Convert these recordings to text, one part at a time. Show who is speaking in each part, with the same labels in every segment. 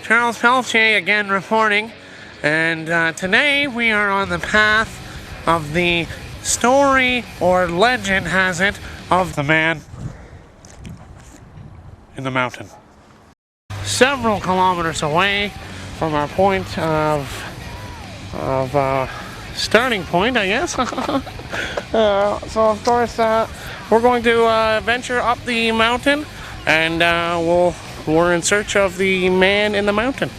Speaker 1: Charles Peltier again reporting, and today we are on the path of the story, or legend has it, of the man in the mountain. Several kilometers away from our point of starting point, I guess. So of course we're going to venture up the mountain, and we're in search of the man in the mountain.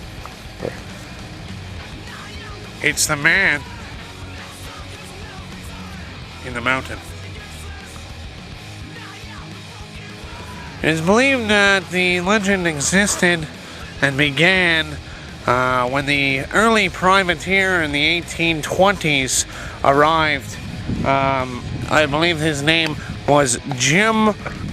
Speaker 1: It's the man in the mountain. It is believed that the legend existed and began when the early privateer in the 1820s arrived. I believe his name was Jim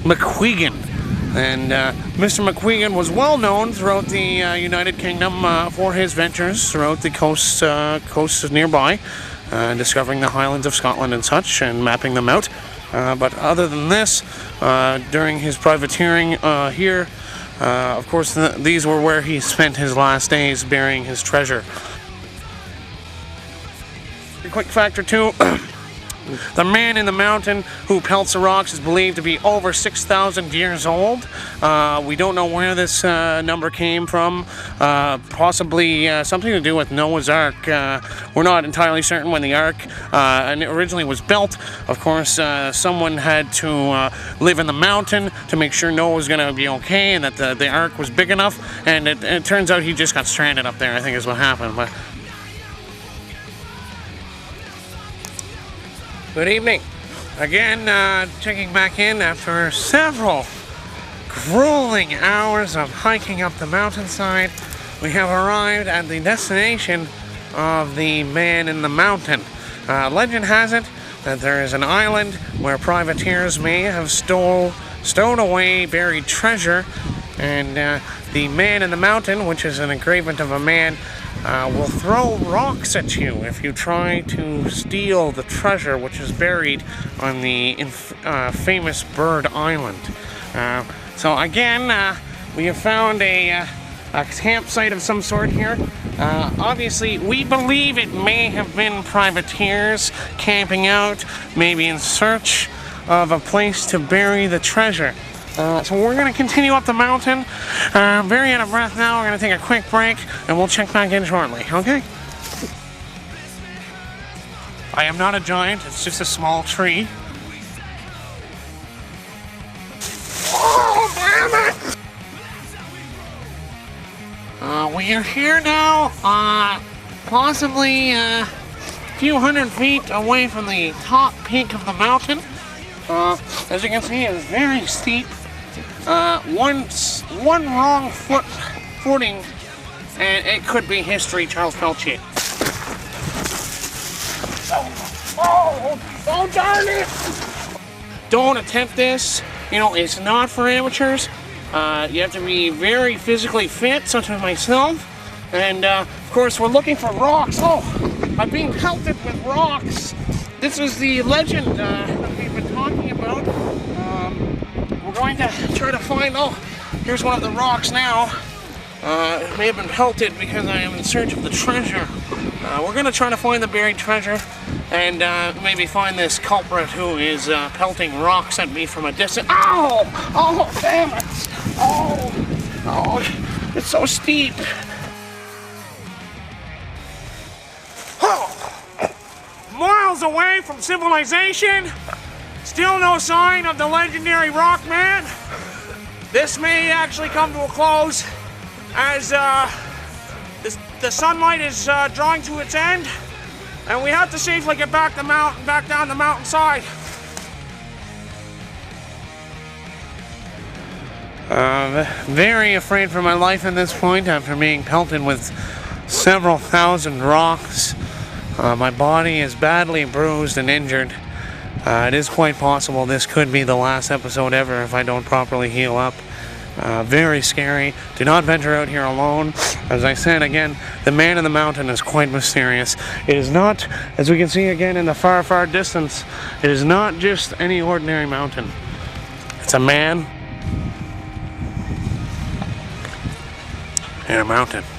Speaker 1: McQuegan. And Mr. McQuegan was well known throughout the United Kingdom for his ventures throughout the coasts nearby, discovering the Highlands of Scotland and such, and mapping them out. But other than this, during his privateering here, of course, these were where he spent his last days burying his treasure. A quick fact or two. The man in the mountain who pelts the rocks is believed to be over 6,000 years old. We don't know where this number came from. Possibly something to do with Noah's Ark. We're not entirely certain when the Ark originally was built. Of course, someone had to live in the mountain to make sure Noah was going to be okay and that the Ark was big enough. And it turns out he just got stranded up there, I think is what happened. But good evening. Again, checking back in after several grueling hours of hiking up the mountainside. We have arrived at the destination of the man in the mountain. Legend has it that there is an island where privateers may have stowed away buried treasure, and the man in the mountain, which is an engraving of a man, will throw rocks at you if you try to steal the treasure which is buried on the famous Bird Island. So again, we have found a campsite of some sort here. Obviously, we believe it may have been privateers camping out, maybe in search of a place to bury the treasure. So we're going to continue up the mountain. I'm very out of breath now. We're going to take a quick break, and we'll check back in shortly, okay? I am not a giant. It's just a small tree. Oh, damn it! We are here now, possibly a few hundred feet away from the top peak of the mountain. As you can see, it is very steep. One wrong footing, and it could be history, Charles Peltier. Oh, darn it! Don't attempt this. You know, it's not for amateurs. You have to be very physically fit, such as myself. And, of course, we're looking for rocks. Oh, I'm being pelted with rocks. This is the legend that we've been talking about. We're going to try to find, here's one of the rocks now. It may have been pelted because I am in search of the treasure. We're going to try to find the buried treasure and maybe find this culprit who is pelting rocks at me from a distance. Ow! Oh, damn it! Oh, it's so steep. Miles away from civilization, still no sign of the legendary rock man. This may actually come to a close as the sunlight is drawing to its end, and we have to safely get back down the mountainside. Very afraid for my life at this point after being pelted with several thousand rocks. My body is badly bruised and injured. It is quite possible this could be the last episode ever if I don't properly heal up. Very scary. Do not venture out here alone. As I said again, the man in the mountain is quite mysterious. It is not, as we can see again in the far, far distance, it is not just any ordinary mountain. It's a man in a mountain.